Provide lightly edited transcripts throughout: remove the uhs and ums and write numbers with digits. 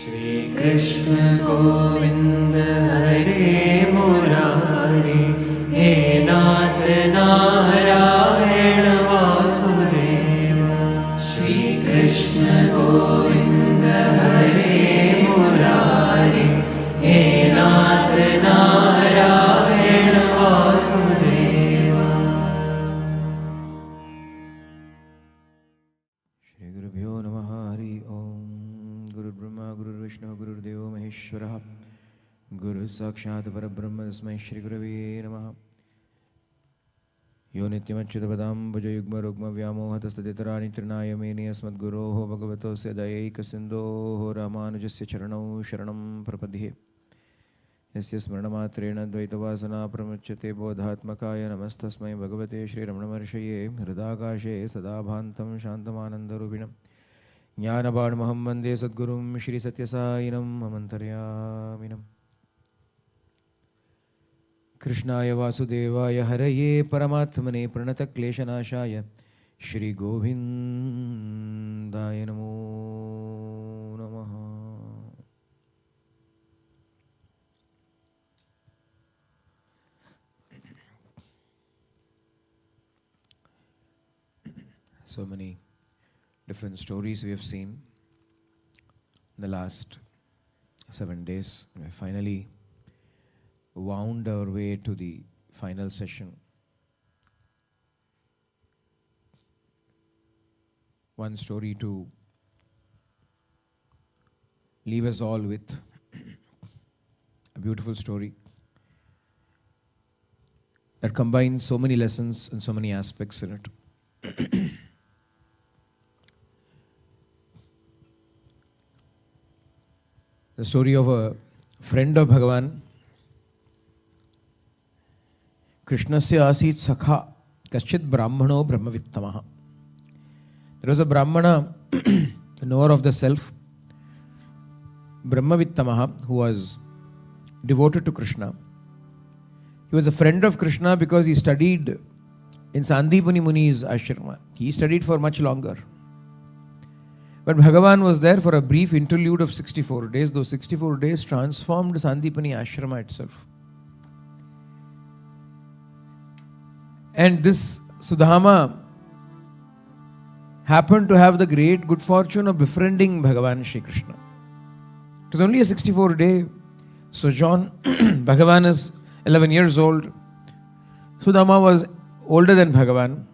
Sri Krishna Govinda Hare Murari He Nath Narayana Vasudeva Sri Krishna Govinda Hare Murari He Nath Narayana Vasudeva. Shri Guru Bhyo Namaha Hari Om. Guru Brahma, Guru Vishnu, Guru Deva Maheshwara, Guru Sakshat Parabrahma Tasmai Shri Gurave Namaha. Yo Nityamachyutabadam Bhaja Yugma Rugma Vyamohatastatitara Nitrinaya Meni Asmad Guroho Bhagavato Sedayeka Sindho Ramanujasya Charanau Sharanam Prapadhe Yasya Smarnamatrena Dvaitavasana Pramachyate Bodhatmakaya Namastasmai Bhagavate Shri Ramanamarshaye Hridakashe Sadabhantam Shantamanandarupinam Jnanaban Muhammade Sadgurum Shri Satyasayinam Amantaryaminam Krishnaya Vasudevaya Haraye Paramatmane Pranata Kleshanashaya Shri Govindaya Namo Namaha. So many different stories we have seen in the last 7 days. We finally wound our way to the final session. One story to leave us all with a beautiful story that combines so many lessons and so many aspects in it. The story of a friend of Bhagavan. Krishnasya asit sakha kaschit brahmano brahmavittamaha. There was a brahmana, the knower of the self, brahmavittamaha, who was devoted to Krishna. He was a friend of Krishna because he studied in Sandipani Muni's ashrama. He studied for much longer. But Bhagavan was there for a brief interlude of 64 days. Those 64 days transformed Sandipani ashrama itself. And this Sudama happened to have the great good fortune of befriending Bhagavan Sri Krishna. It was only a 64-day sojourn. Bhagavan is 11 years old. Sudama was older than Bhagavan.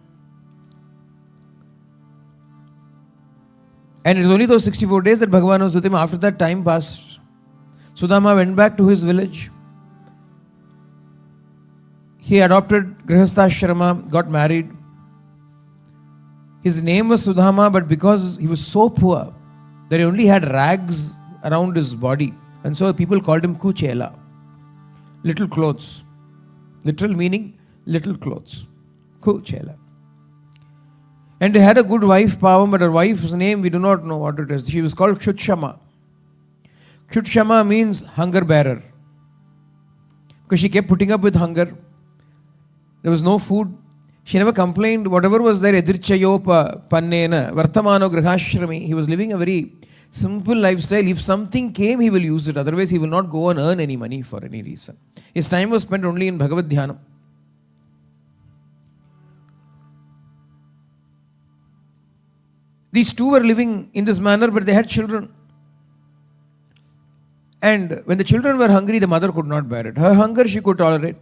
And it was only those 64 days that Bhagavan was with him. After that, time passed. Sudama went back to his village. He adopted Grihastha-ashrama, got married. His name was Sudama, but because he was so poor that he only had rags around his body, and so people called him Kuchela, little clothes. Literal meaning, little clothes. Kuchela. And he had a good wife, Pavam, but her wife's name we do not know what it is. She was called Kshutshama. Kshutshama means hunger bearer. Because she kept putting up with hunger. There was no food. She never complained. Whatever was there, edirchayopa pannena, vartamano grihashrami. He was living a very simple lifestyle. If something came, he will use it. Otherwise, he will not go and earn any money for any reason. His time was spent only in Bhagavad Dhyanam. These two were living in this manner, but they had children. And when the children were hungry, the mother could not bear it. Her hunger she could tolerate.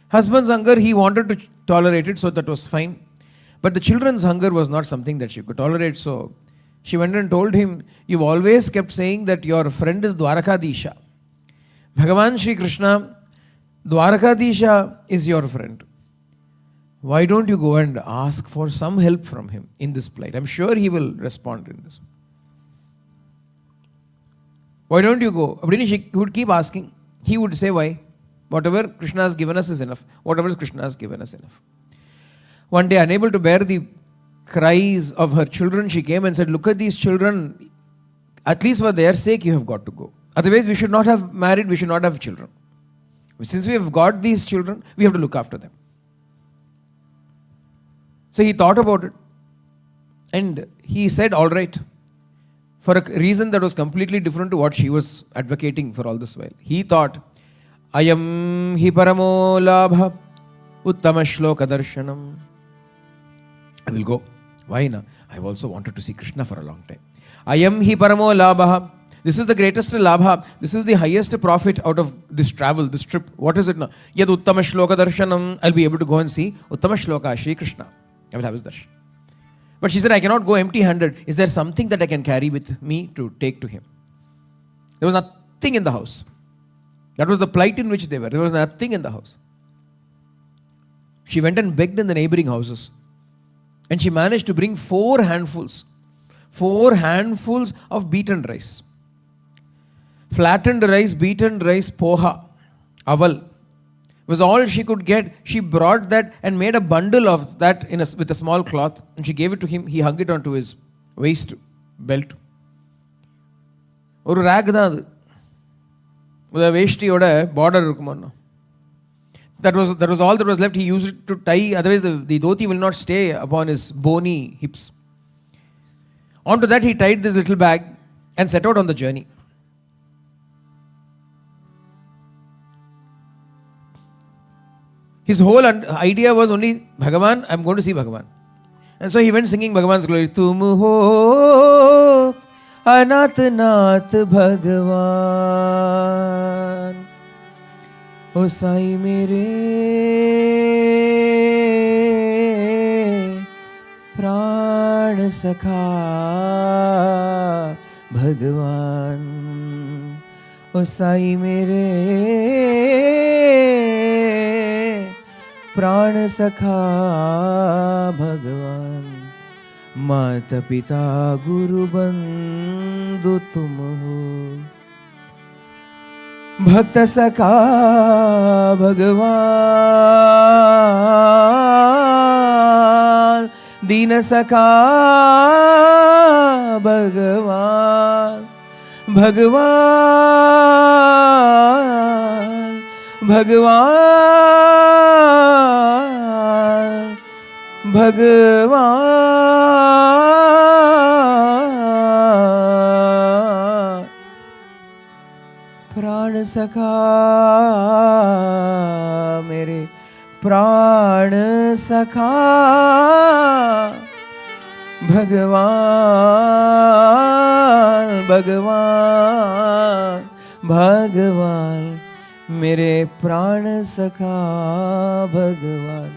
Husband's hunger, he wanted to tolerate it, so that was fine. But the children's hunger was not something that she could tolerate. So she went and told him, you've always kept saying that your friend is Dwarakadisha. Bhagavan Sri Krishna, Dwarakadisha is your friend. Why don't you go and ask for some help from him in this plight? I'm sure he will respond in this. Why don't you go? She would keep asking. He would say, why? Whatever Krishna has given us is enough. Whatever Krishna has given us enough. One day, unable to bear the cries of her children, she came and said, look at these children. At least for their sake, you have got to go. Otherwise, we should not have married, we should not have children. Since we have got these children, we have to look after them. So he thought about it. And he said, all right, for a reason that was completely different to what she was advocating for all this while. He thought, Ayam hi paramo labha uttama shloka darshanam. I will go. Why na? I've also wanted to see Krishna for a long time. Ayam hi paramo labha. This is the greatest labha. This is the highest profit out of this travel, this trip. What is it now? Yad uttama shloka darshanam. I'll be able to go and see uttama shloka, Sri Krishna. I will have his darshan. But she said, I cannot go empty-handed. Is there something that I can carry with me to take to him? There was nothing in the house. That was the plight in which they were. There was nothing in the house. She went and begged in the neighboring houses. And she managed to bring 4 handfuls of beaten rice. Flattened rice, beaten rice, poha, aval was all she could get. She brought that and made a bundle of that with a small cloth, and she gave it to him. He hung it onto his waist belt. Oru rag da adu. With a veshtiyoda border irukumo. That was all that was left. He used it to tie, otherwise the dhoti will not stay upon his bony hips. Onto that he tied this little bag and set out on the journey. His whole idea was only, Bhagavan, I'm going to see Bhagavan. And so he went singing Bhagavan's glory. Tum ho anat nath Bhagavan. O Sai mere pran sakha Bhagavan. O Sai mere प्राण सखा भगवान. माता पिता गुरु बंधु तुम हो. भक्त सखा भगवान. दीन सखा भगवान. भगवान भगवान भगवान. प्राण सखा मेरे प्राण सखा भगवान भगवान भगवान मेरे प्राण सखा भगवान.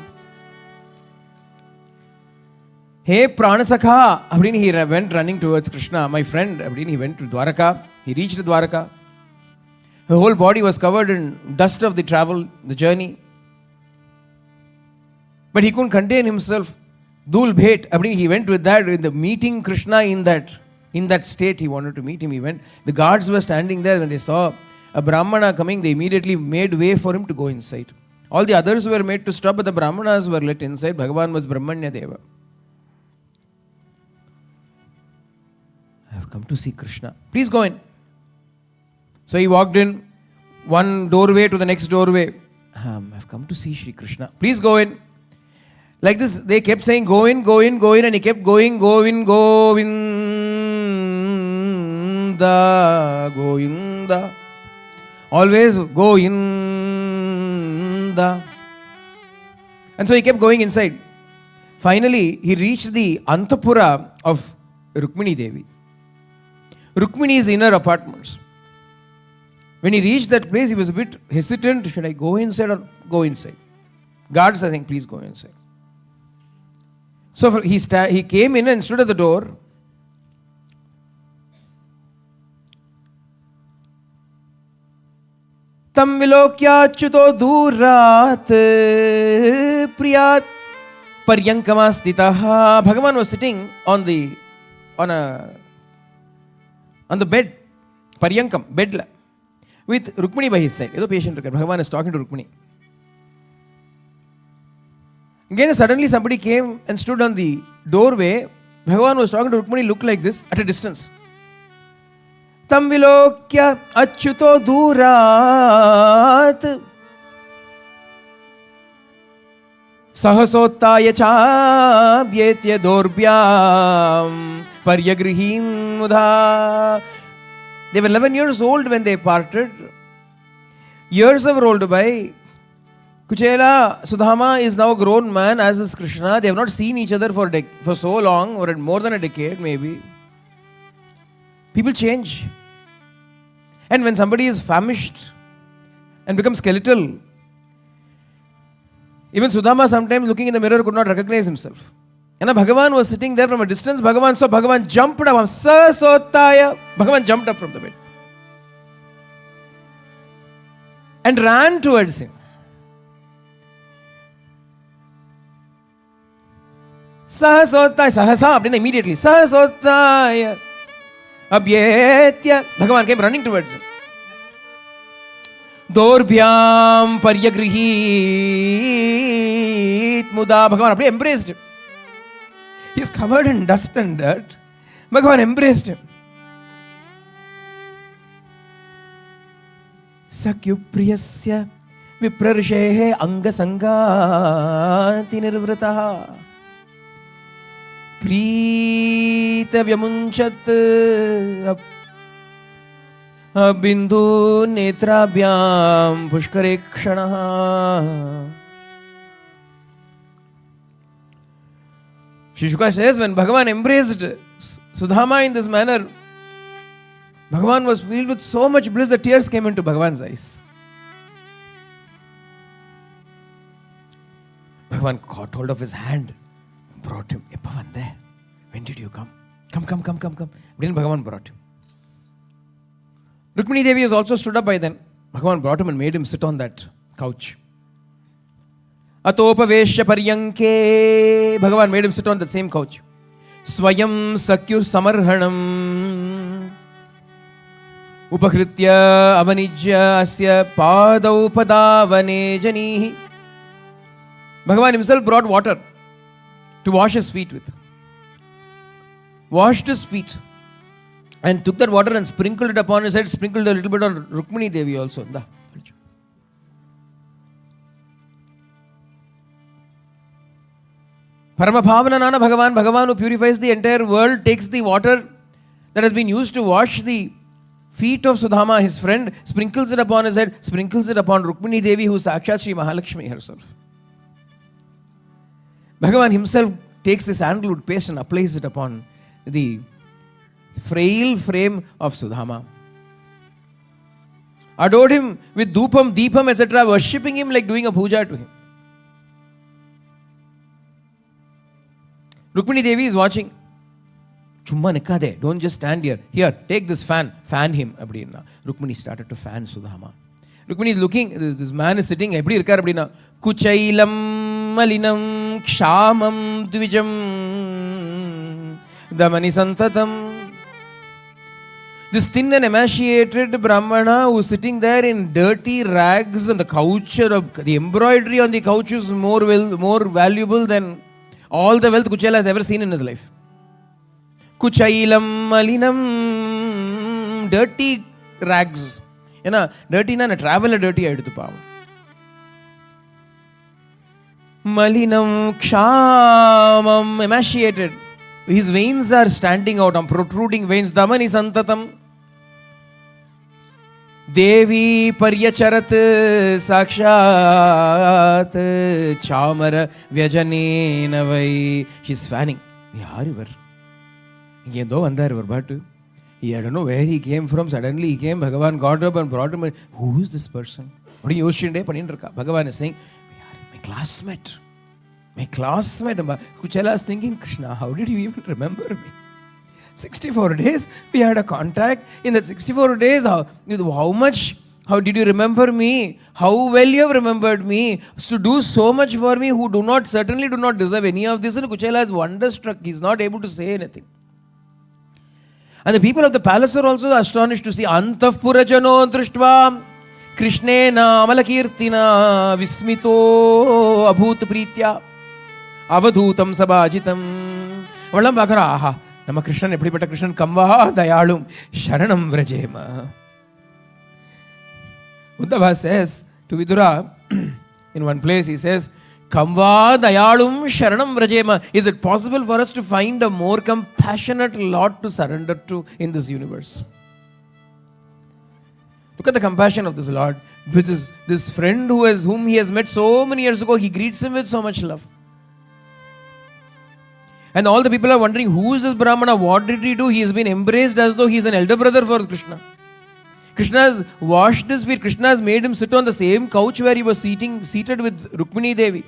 Hey Pranasakha, he went running towards Krishna, my friend. He went to Dwaraka. He reached Dwaraka. Her whole body was covered in dust of the travel, the journey. But he couldn't contain himself. Dul bhet. He went with that, with the meeting Krishna in that state. He wanted to meet him. He went. The guards were standing there when they saw a Brahmana coming. They immediately made way for him to go inside. All the others were made to stop, but the Brahmanas were let inside. Bhagavan was Brahmanya Deva. I have come to see Krishna. Please go in. So he walked in, one doorway to the next doorway. I have come to see Sri Krishna. Please go in. Like this, they kept saying, go in, go in, go in, and he kept going, go in, Govinda, Govinda. Always go in the. And so he kept going inside. Finally, he reached the Antapura of Rukmini Devi. Rukmini's inner apartments. When he reached that place, he was a bit hesitant. Should I go inside or go inside? Guards are saying, please go inside. So he came in and stood at the door. Tam vilokya chuto durat priyat paryankamastitaha. Bhagavan was sitting on the bed, paryankam, bed, with Rukmini by his side. Patient Bhagavan is talking to Rukmini. Again, suddenly somebody came and stood on the doorway. Bhagavan was talking to Rukmini, looked like this at a distance. Tam vilokya achyuto durat sahasottaya cha vyetya dorbyam paryagrihin mudha. They were 11 years old when they parted. Years have rolled by. Kuchela, Sudama is now a grown man, as is Krishna. They have not seen each other for so long, or more than a decade maybe. People change. And when somebody is famished and becomes skeletal, even Sudama sometimes looking in the mirror could not recognize himself. And Bhagavan was sitting there from a distance. Bhagavan saw, Bhagavan jumped up. Sasotaya. Bhagavan jumped up from the bed and ran towards him. Sahasotaya. Sahasa. Immediately. Sahasotaya. Abhyetya. Bhagavan came running towards him. Dorbhyam paryagrihit muda. Bhagavan embraced him. He is covered in dust and dirt. Bhagavan embraced him. Sakyupriyasya viprarshehe angasangati nirvrataha prita vyamunchat bindu netrabhyam pushkarekshanaha. Sri Shuka says, when Bhagavan embraced Sudama in this manner, Bhagavan was filled with so much bliss that tears came into Bhagavan's eyes. Bhagavan caught hold of his hand, brought him. Hey, Bhavan, there. When did you come? Come. Then Bhagavan brought him. Rukmini Devi has also stood up by then. Bhagavan brought him and made him sit on that couch. Atopaveshya paryanke. Bhagavan made him sit on that same couch. Swayam sakyur samarhanam. Upakritya avanijya asya padau padavane janihi. Bhagavan himself brought water to wash his feet with. Washed his feet and took that water and sprinkled it upon his head, sprinkled a little bit on Rukmini Devi also. Paramabhavana Nana Bhagavan, Bhagavan who purifies the entire world, takes the water that has been used to wash the feet of Sudama, his friend, sprinkles it upon his head, sprinkles it upon Rukmini Devi, who is Sakshat Shri Mahalakshmi herself. Bhagavan himself takes this sandalwood paste and applies it upon the frail frame of Sudama. Adored him with dhupam, deepam, etc., worshipping him like doing a puja to him. Rukmini Devi is watching. Chumma nikkade, don't just stand here. Here, take this fan, fan him. Rukmini started to fan Sudama. Rukmini is looking, this man is sitting, kuchailam malinam kshamam dvijam damani santatam. This thin and emaciated Brahmana who is sitting there in dirty rags on the couch, the embroidery on the couch is more valuable than all the wealth Kuchela has ever seen in his life. Kuchailam malinam, dirty rags. Dirty na travel dirty aiduthu pavam. Malinam kshamam, emaciated. His veins are standing out, protruding veins. Damani santatam. Devi paryacharat sakshat chamara vyajanena vai. She's fanning. Yaarivar. I don't know where he came from. Suddenly he came. Bhagavan got up and brought him. Who is this person? Bhagavan is saying, my classmate. Kuchala is thinking, Krishna, how did you even remember me? 64 days we had a contact. In that 64 days, how did you remember me? How well you have remembered me? To do so much for me who certainly do not deserve any of this. And Kuchala is wonderstruck. He is not able to say anything. And the people of the palace are also astonished to see Antah Purajano Drishtva Krishnena Amalakirtina Vismito Abhut Pritya Avadhutam Sabhajitam. Vallam Bakara, aha, Nama Krishna, Epidipata Krishna, Kamva Dayalum, Sharanam Vrajema. Uddhava says to Vidura, in one place he says, Kamva dayalum sharanam vrajema. Is it possible for us to find a more compassionate Lord to surrender to in this universe? Look at the compassion of this Lord. With this friend whom he has met so many years ago, he greets him with so much love. And all the people are wondering, who is this Brahmana? What did he do? He has been embraced as though he is an elder brother for Krishna. Krishna has washed his feet. Krishna has made him sit on the same couch where he was seated with Rukmini Devi.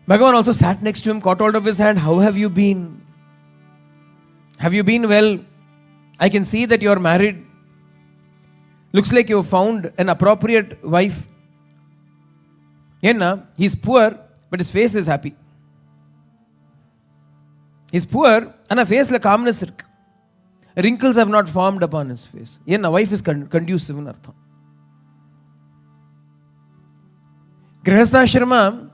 Bhagavan also sat next to him, caught hold of his hand. How have you been? Have you been well? I can see that you are married. Looks like you have found an appropriate wife. Yenna, he's poor, but his face is happy. He's poor, and a face like calmness. Wrinkles have not formed upon his face. Yenna, wife is conducive in artham. Grihastha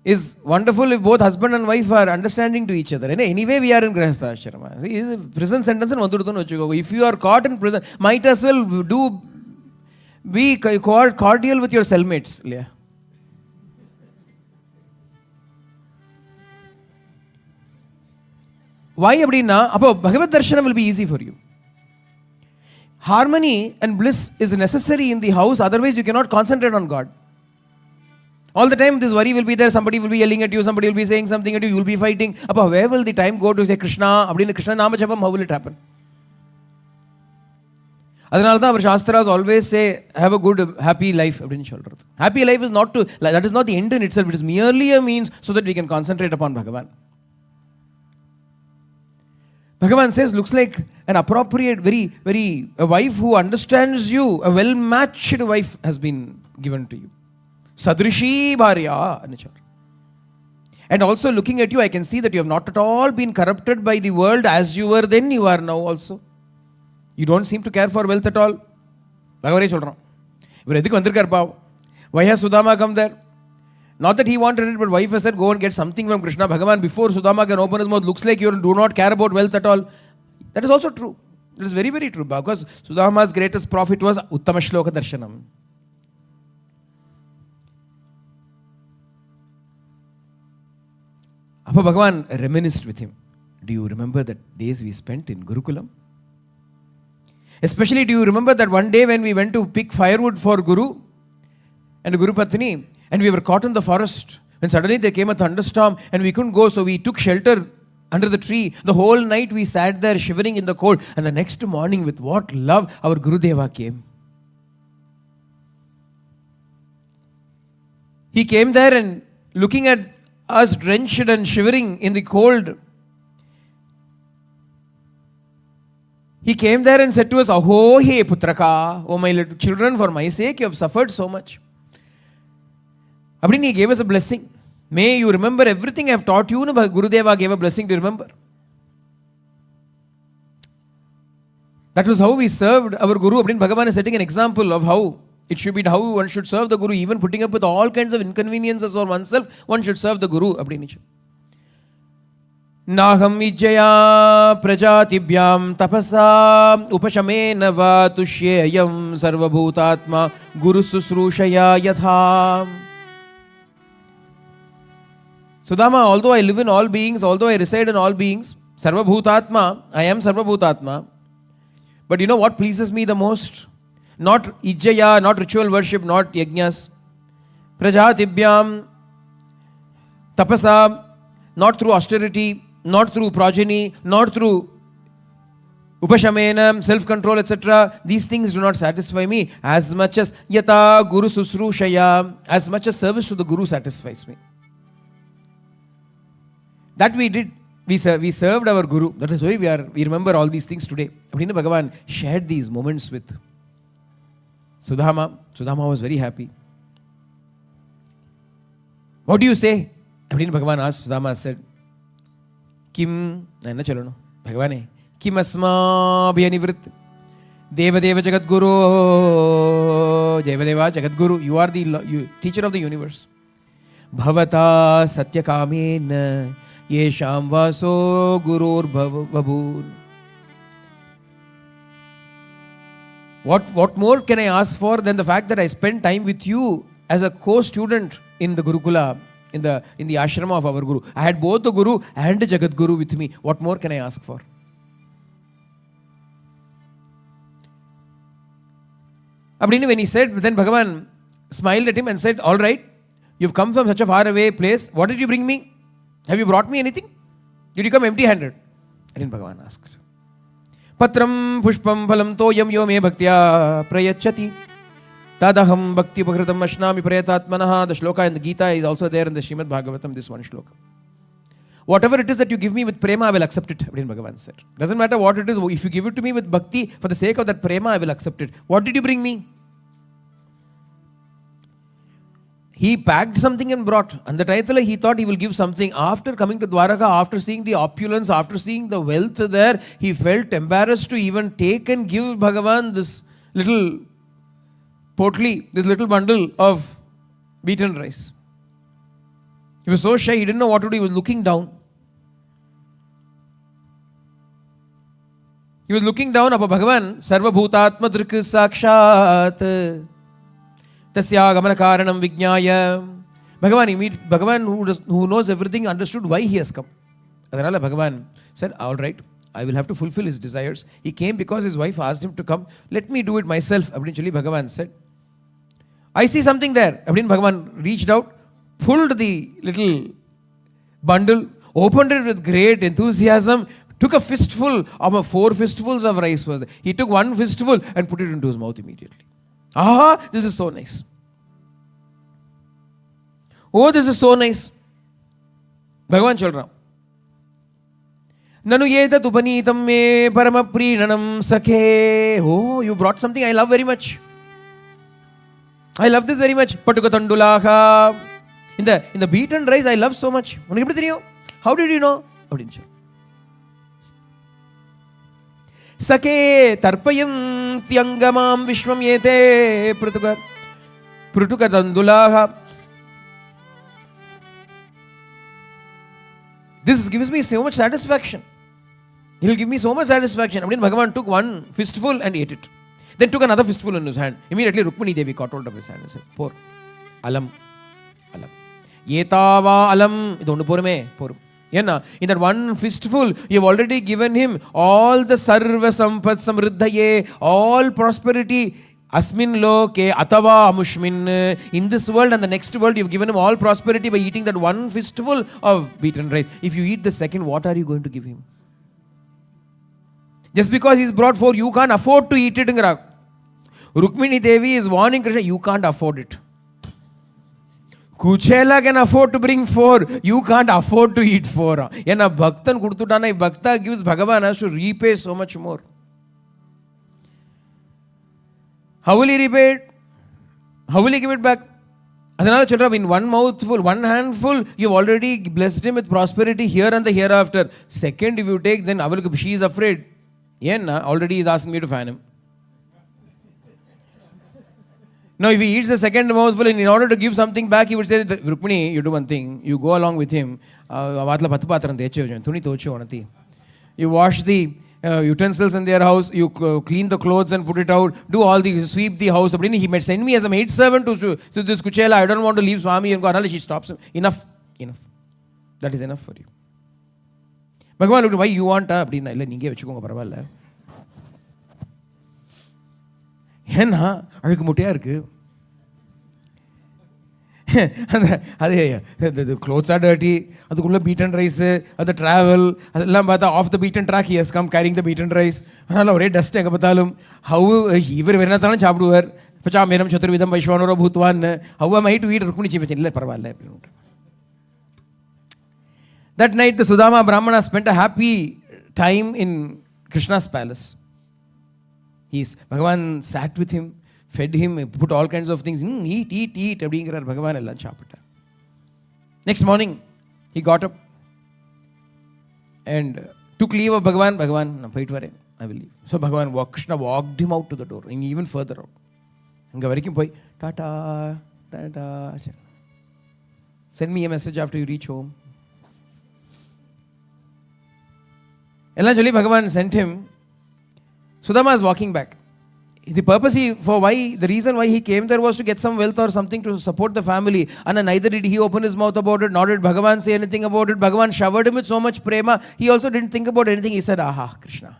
is wonderful if both husband and wife are understanding to each other. Anyway, we are in Grihastha Ashrama. See, it's a prison sentence. If you are caught in prison, might as well be cordial with your cellmates. Yeah. Why abdina? Bhagavad Darshanam will be easy for you. Harmony and bliss is necessary in the house, otherwise you cannot concentrate on God. All the time this worry will be there, somebody will be yelling at you, somebody will be saying something at you, you will be fighting. Where will the time go to say Krishna? Krishna Nama Japam, how will it happen? Adanaltha, our Shastras always say, have a good, happy life. Happy life is not that is not the end in itself, it is merely a means so that we can concentrate upon Bhagavan. Bhagavan says, looks like an appropriate, a wife who understands you, a well-matched wife has been given to you. Sadrishi Bharya. And also looking at you, I can see that you have not at all been corrupted by the world as you were then, you are now also. You don't seem to care for wealth at all. Why has Sudama come there? Not that he wanted it, but wife has said, go and get something from Krishna. Bhagavan, before Sudama can open his mouth, looks like you do not care about wealth at all. That is also true. It is very, very true. Because Sudama's greatest profit was Uttama Shloka Darshanam. Appa Bhagavan reminisced with him. Do you remember the days we spent in Gurukulam? Especially, do you remember that one day when we went to pick firewood for Guru and Guru Patni, and we were caught in the forest, when suddenly there came a thunderstorm and we couldn't go, so we took shelter under the tree. The whole night we sat there shivering in the cold, and the next morning with what love our Gurudeva came. He came there and looking at us drenched and shivering in the cold, he came there and said to us, Aho he putraka, oh my little children, for my sake you have suffered so much. He gave us a blessing. May you remember everything I have taught you. Gurudeva gave a blessing to remember. That was how we served our Guru. Bhagavan is setting an example of how it should be, how one should serve the Guru, even putting up with all kinds of inconveniences for oneself, one should serve the Guru. Naham ijaya prajatibhyam tapasa upashamena va tushyayam sarvabhutatma guru susrushaya yatha. Sudama, although I live in all beings, although I reside in all beings, sarvabhutatma, I am sarvabhutatma. But you know what pleases me the most? Not ijaya, not ritual worship, not yajnas. Prajatibhyam, tapasa, not through austerity, not through progeny, not through upashamena, self-control, etc. These things do not satisfy me as much as yata guru susrushaya, as much as service to the Guru satisfies me. That we did. We served our Guru. That is why we remember all these things today. Bhagavan shared these moments with Sudama. Sudama was very happy. What do you say? Bhagavan asked, Sudama said, Kim, Bhagavane, Kim asma bhyanivrit, Deva Deva Jagat Guru, Deva Deva Jagat Guru, you are the teacher of the universe. Bhavata Satyakamen, Yesham Vaso Gurur Babur. What more can I ask for than the fact that I spend time with you as a co-student in the Gurukula, in the ashrama of our Guru. I had both the Guru and the Jagat Guru with me. What more can I ask for? When he said, then Bhagavan smiled at him and said, all right, you've come from such a far away place. What did you bring me? Have you brought me anything? Did you come empty-handed? And then Bhagavan asked, Patram pushpam phalam toyam yo me bhaktya prayachati tadaham bhakti upakritam ashnami prayatatmanaha. The shloka in the Gita is also there in the Srimad Bhagavatam, this one shloka. Whatever it is that you give me with prema, I will accept it, Bhagavan said. Doesn't matter what it is, if you give it to me with bhakti, for the sake of that prema, I will accept it. What did you bring me? He packed something and brought. And the title, he thought he will give something. After coming to Dwaraka, after seeing the opulence, after seeing the wealth there, he felt embarrassed to even take and give Bhagavan this little potli, this little bundle of beaten rice. He was so shy, he didn't know what to do. He was looking down. He was looking down upon Bhagavan, Sarva Bhutatma Drik Sakshat. Tasya Gamana Karanam Vijnaya. Bhagavan who knows everything, understood why he has come. Adanala Bhagavan said, all right, I will have to fulfill his desires. He came because his wife asked him to come. Let me do it myself. Eventually Bhagavan said, I see something there. Bhagavan reached out, pulled the little bundle, opened it with great enthusiasm, took a fistful, 4 fistfuls of rice was there. He took one fistful and put it into his mouth immediately. This is so nice. Oh, this is so nice. Bhagavan Chalram. Nanu yetat upanitam me paramaprinanam sakhe. Oh, you brought something I love very much. I love this very much. Patukatandulaha. In the beaten rice, I love so much. How did you know? Sake tarpayam tyangamam vishwam yete prutukatandulaha. This gives me so much satisfaction. He will give me so much satisfaction. Bhagavan took one fistful and ate it. Then took another fistful in his hand. Immediately Rukmini Devi caught hold of his hand and said, pour. Alam. Yetava alam. In that one fistful, you have already given him all the sarva sampat samriddhaye, all prosperity. Asmin loke atava amushmin. In this world and the next world, you have given him all prosperity by eating that one fistful of beaten rice. If you eat the second, what are you going to give him? Just because he's brought 4, you can't afford to eat it. Rukmini Devi is warning Krishna, you can't afford it. Kuchela can afford to bring 4. You can't afford to eat 4. Yena bhaktan kudututana, if bhakta gives, Bhagavan has to repay so much more. How will he repay it? How will he give it back? In one mouthful, one handful, you've already blessed him with prosperity here and the hereafter. Second, if you take, then she is afraid. Yena already is asking me to fan him. Now, if he eats the second mouthful, and in order to give something back, he would say, Rukmini, you do one thing. You go along with him. You wash the utensils in their house. You clean the clothes and put it out. Do all the, sweep the house. He might send me as a maid servant to this Kuchela. I don't want to leave Swami. And she stops him. Enough. That is enough for you. Bhagavan looked, why you want? The clothes are dirty, the beaten rice, the travel, off the beaten track he has come carrying the beaten rice. How am I to eat? That night the Sudama Brahmana spent a happy time in Krishna's palace. Bhagavan sat with him, fed him, put all kinds of things. Eat. Next morning, he got up and took leave of Bhagavan. I will leave. So Krishna walked him out to the door, and even further out. Tata. Send me a message after you reach home. Bhagavan sent him. Sudama is walking back. the reason why he came there was to get some wealth or something to support the family. And neither did he open his mouth about it, nor did Bhagavan say anything about it. Bhagavan showered him with so much prema, he also didn't think about anything. He said, aha, Krishna.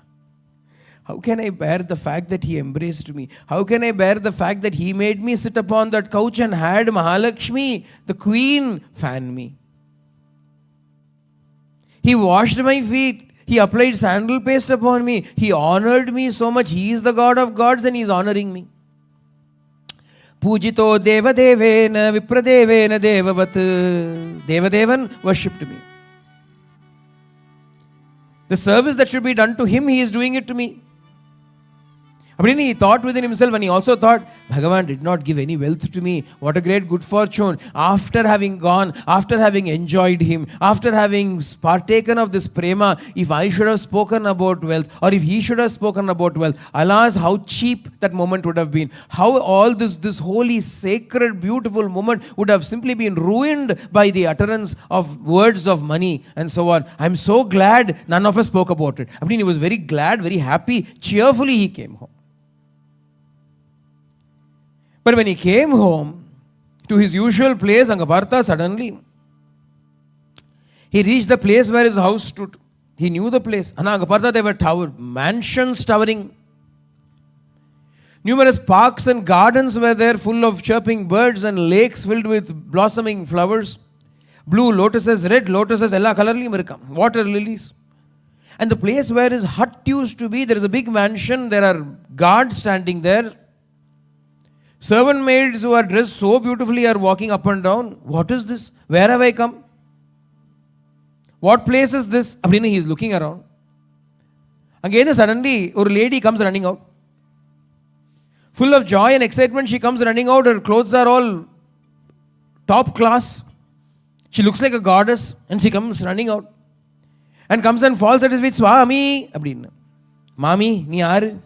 How can I bear the fact that he embraced me? How can I bear the fact that he made me sit upon that couch and had Mahalakshmi, the queen, fan me? He washed my feet. He applied sandal paste upon me. He honored me so much. He is the God of gods and he is honoring me. Pujito devadevena vipradevena devavat. Devadevan worshipped me. The service that should be done to him, he is doing it to me. He thought within himself, and he also thought, Bhagavan did not give any wealth to me. What a great good fortune. After having gone, after having enjoyed him, after having partaken of this prema, if I should have spoken about wealth, or if he should have spoken about wealth, alas, how cheap that moment would have been. How all this holy, sacred, beautiful moment would have simply been ruined by the utterance of words of money and so on. I'm so glad none of us spoke about it. He was very glad, very happy, cheerfully he came home. But when he came home to his usual place, Angapartha, suddenly, he reached the place where his house stood. He knew the place. Angapartha, there were mansions towering. Numerous parks and gardens were there, full of chirping birds and lakes filled with blossoming flowers. Blue lotuses, red lotuses, ella colorly mirkam, water lilies. And the place where his hut used to be, there is a big mansion. There are guards standing there. Servant maids who are dressed so beautifully are walking up and down. What is this? Where have I come? What place is this? He is looking around. Again, suddenly, a lady comes running out. Full of joy and excitement, she comes running out. Her clothes are all top class. She looks like a goddess and she comes running out. And comes and falls at his feet. Swami. Mami, ni yaar?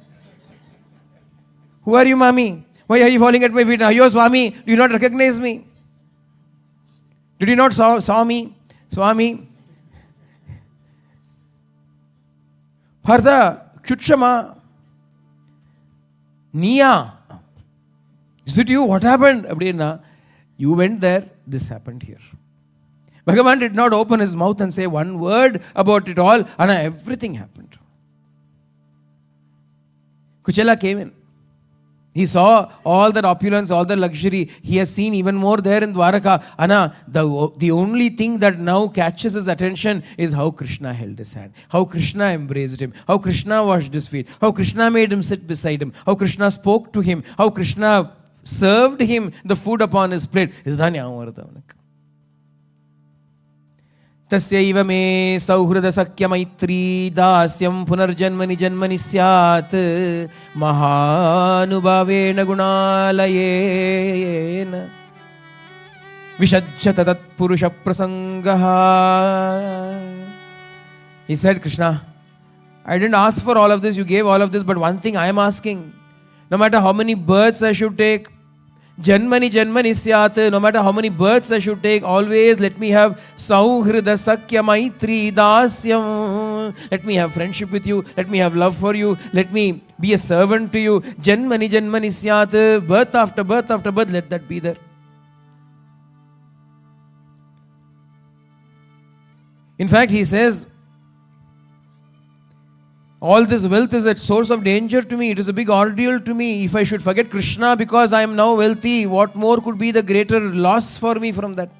Who are you, Mami? Why are you falling at my feet now? You are Swami. Do you not recognize me? Did you not saw me? Swami. Partha, Kutshama. Niya. Is it you? What happened? You went there. This happened here. Bhagavan did not open his mouth and say one word about it all. And everything happened. Kuchela came in. He saw all that opulence, all the luxury. He has seen even more there in Dwaraka. The only thing that now catches his attention is how Krishna held his hand, how Krishna embraced him, how Krishna washed his feet, how Krishna made him sit beside him, how Krishna spoke to him, how Krishna served him the food upon his plate. Tasyaiva me sauhrada sakya maitri dasyam punarjanmani janmani syat mahanubhavena gunalayena vishajya tatat purusha prasangaha. He said, Krishna, I didn't ask for all of this, you gave all of this, but one thing I am asking, no matter how many births I should take, Janmani Janmani Syat, no matter how many births I should take, always let me have Sauhrida Sakya Maitri Dasyam. Let me have friendship with you. Let me have love for you. Let me be a servant to you. Janmani Janmani Syat, birth after birth after birth, let that be there. In fact, he says, all this wealth is a source of danger to me. It is a big ordeal to me. If I should forget Krishna because I am now wealthy, what more could be the greater loss for me from that?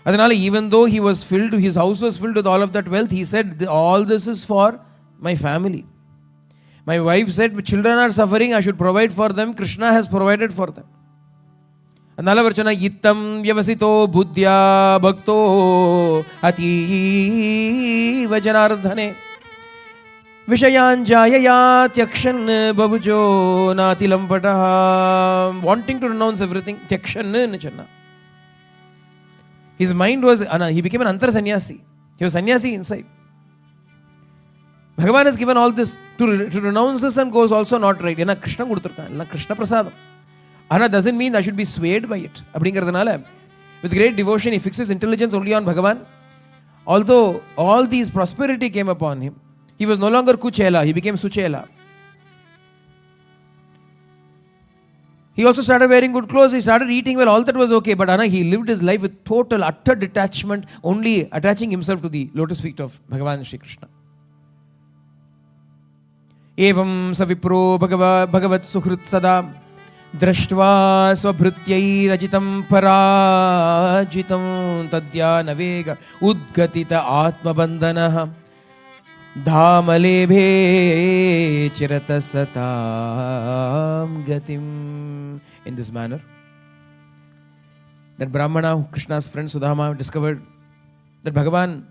Adanala, even though he was filled, his house was filled with all of that wealth, he said, all this is for my family. My wife said, children are suffering, I should provide for them. Krishna has provided for them. Anala varchana yittam vyavasito buddhya bhakto ati vajanardhane vishayan jayaya tyakshan babujo natilampataha. Wanting to renounce everything, tyakshan nachana. His mind was, he became an antar sannyasi. He was sannyasi inside. Bhagavan has given all this. To renounce this and goes also not right. Krishna Krishna prasadam. Doesn't mean I should be swayed by it. With great devotion, he fixes intelligence only on Bhagavan. Although all these prosperity came upon him, he was no longer Kuchela, he became Suchela. He also started wearing good clothes. He started eating well. All that was okay. But he lived his life with total, utter detachment, only attaching himself to the lotus feet of Bhagavan Sri Krishna. Evam savipro bhagavat suhrit sada drashtva svabhrutyai parajitam tadya navega udgatita atmabandhanah Dhamalebhe chirata satam gatim. In this manner, that Brahmana, Krishna's friend Sudama, discovered that Bhagavan,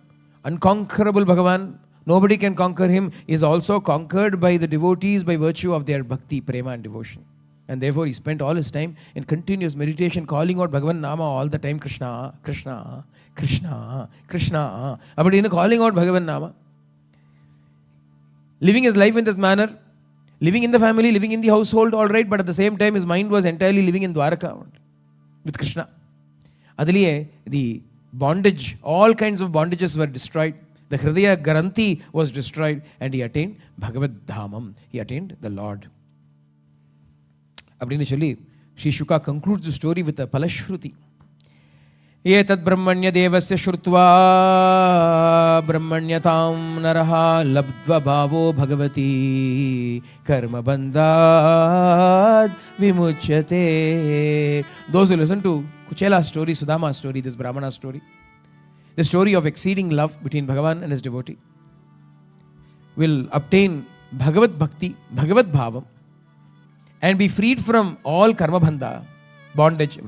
unconquerable Bhagavan, nobody can conquer him, is also conquered by the devotees by virtue of their bhakti, prema and devotion. And therefore he spent all his time in continuous meditation, calling out Bhagavan Nama all the time, Krishna, Krishna, Krishna, Krishna. But in calling out Bhagavan Nama, living his life in this manner, living in the family, living in the household, all right, but at the same time his mind was entirely living in Dwaraka with Krishna. Adaliye, the bondage, all kinds of bondages were destroyed. The Hridaya Garanti was destroyed and he attained Bhagavad Dhamam. He attained the Lord. Abdini Chali, Sri Shuka concludes the story with a Palashruti. Etad brahmanya devasya shrutva brahmanyatam naraha labdva bhavo bhagavati karma bandhad vimuchyate. Those who listen to Kuchela's story, Sudama's story, this Brahmana story, the story of exceeding love between Bhagavan and his devotee, will obtain Bhagavad Bhakti, Bhagavad Bhavam, and be freed from all karma bandha, bondage.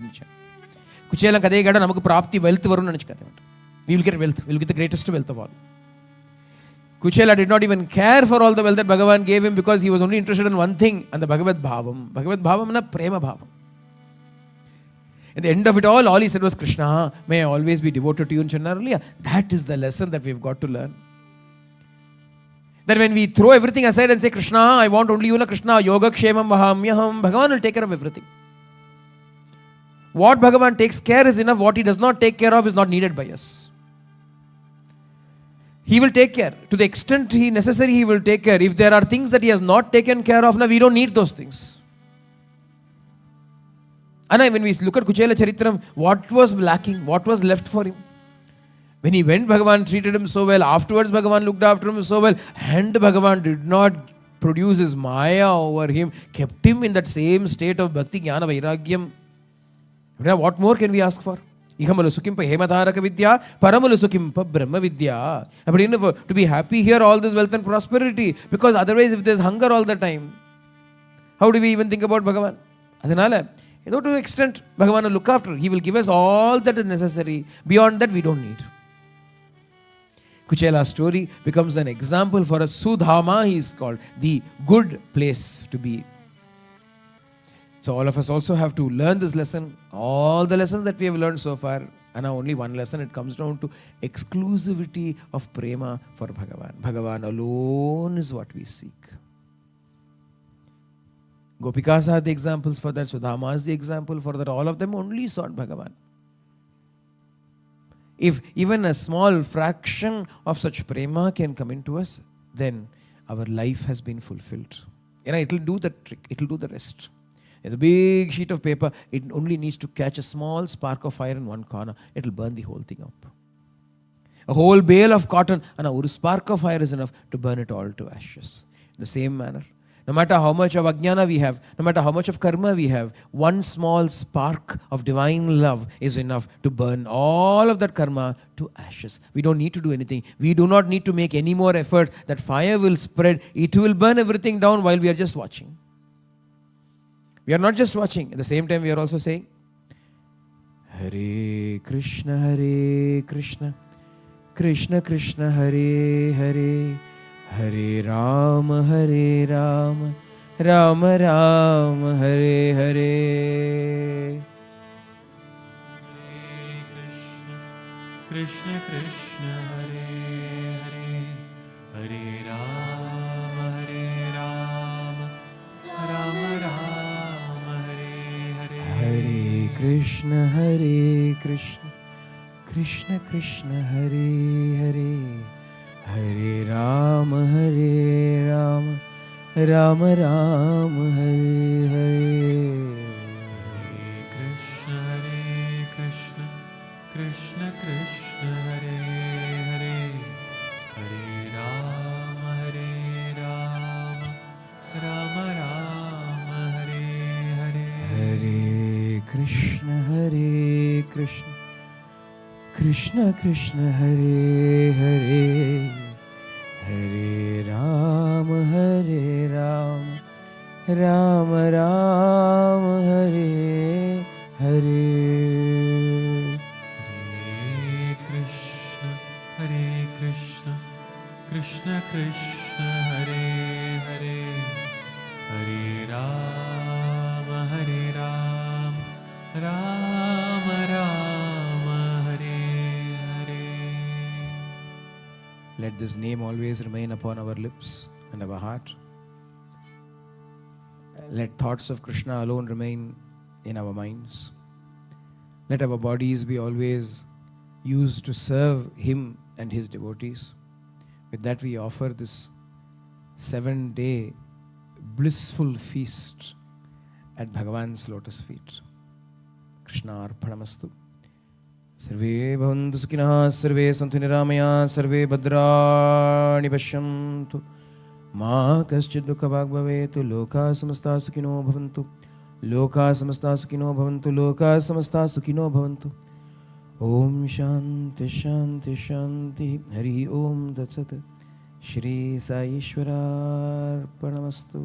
Kuchela kadhe gada namakku prapti wealth varunu nenichukathe. We will get wealth. We will get the greatest wealth of all. Kuchela did not even care for all the wealth that Bhagavan gave him because he was only interested in one thing, and the Bhagavad Bhavam. Bhagavad Bhavam na prema bhavam. At the end of it all he said was, Krishna, may I always be devoted to you. That is the lesson that we've got to learn. That when we throw everything aside and say, Krishna, I want only you, na Krishna, yoga kshemam vahamyaham, Bhagavan will take care of everything. What Bhagavan takes care is enough. What he does not take care of is not needed by us. He will take care. To the extent necessary, he will take care. If there are things that he has not taken care of, now we don't need those things. And when we look at Kuchela Charitram, what was lacking? What was left for him? When he went, Bhagavan treated him so well. Afterwards, Bhagavan looked after him so well. And Bhagavan did not produce his Maya over him, kept him in that same state of Bhakti, Jnana, Vairagyam. What more can we ask for? Ihamalu sukimpa hematharaka vidya, paramalu sukimpa brahma vidya. To be happy here, all this wealth and prosperity. Because otherwise, if there's hunger all the time, how do we even think about Bhagavan? Adhanala, to the extent Bhagavan will look after, he will give us all that is necessary. Beyond that, we don't need. Kuchela's story becomes an example for us. Sudhama, he is called, the good place to be. So all of us also have to learn this lesson. All the lessons that we have learned so far, and now only one lesson, it comes down to exclusivity of prema for Bhagavan. Bhagavan alone is what we seek. Gopikas are the examples for that. Sudama is the example for that. All of them only sought Bhagavan. If even a small fraction of such prema can come into us, then our life has been fulfilled. It will do the trick. It will do the rest. There's a big sheet of paper. It only needs to catch a small spark of fire in one corner. It will burn the whole thing up. A whole bale of cotton and a spark of fire is enough to burn it all to ashes. In the same manner, no matter how much of ajnana we have, no matter how much of karma we have, one small spark of divine love is enough to burn all of that karma to ashes. We don't need to do anything. We do not need to make any more effort. That fire will spread. It will burn everything down while we are just watching. We are not just watching. At the same time, we are also saying, Hare Krishna, Krishna Krishna, Hare Hare, Hare Rama, Rama Rama, Hare Hare. Krishna Krishna, Hare Hare, Hare Rama, Rama Rama, Hare Hare. Hare Krishna, Krishna Krishna, Hare Hare, Hare Rama, Rama Rama, Hare Hare. Krishna, Krishna Krishna Hare Hare, Hare Ram Hare Ram, Ram Ram Hare Hare. Hare Krishna, Krishna Krishna, Hare Hare, Hare Rama, Rama Rama, Hare Hare. Let this name always remain upon our lips and our heart. Let thoughts of Krishna alone remain in our minds. Let our bodies be always used to serve Him and His devotees. With that, we offer this 7-day blissful feast at Bhagavan's lotus feet. Krishna Arpanamastu. Sarve bhavantu sukhinah, sarve santu niramaya, sarve bhadrani pashyantu. Ma kaschid dukha bhag bhavetu, loka samasta sukhino bhavantu. Loka samasta sukhino bhavantu, loka samasta sukhino bhavantu. Om Shanti Shanti Shanti. Hari Om Tat Sat. Shri Sai Ishwarar Pranamastu.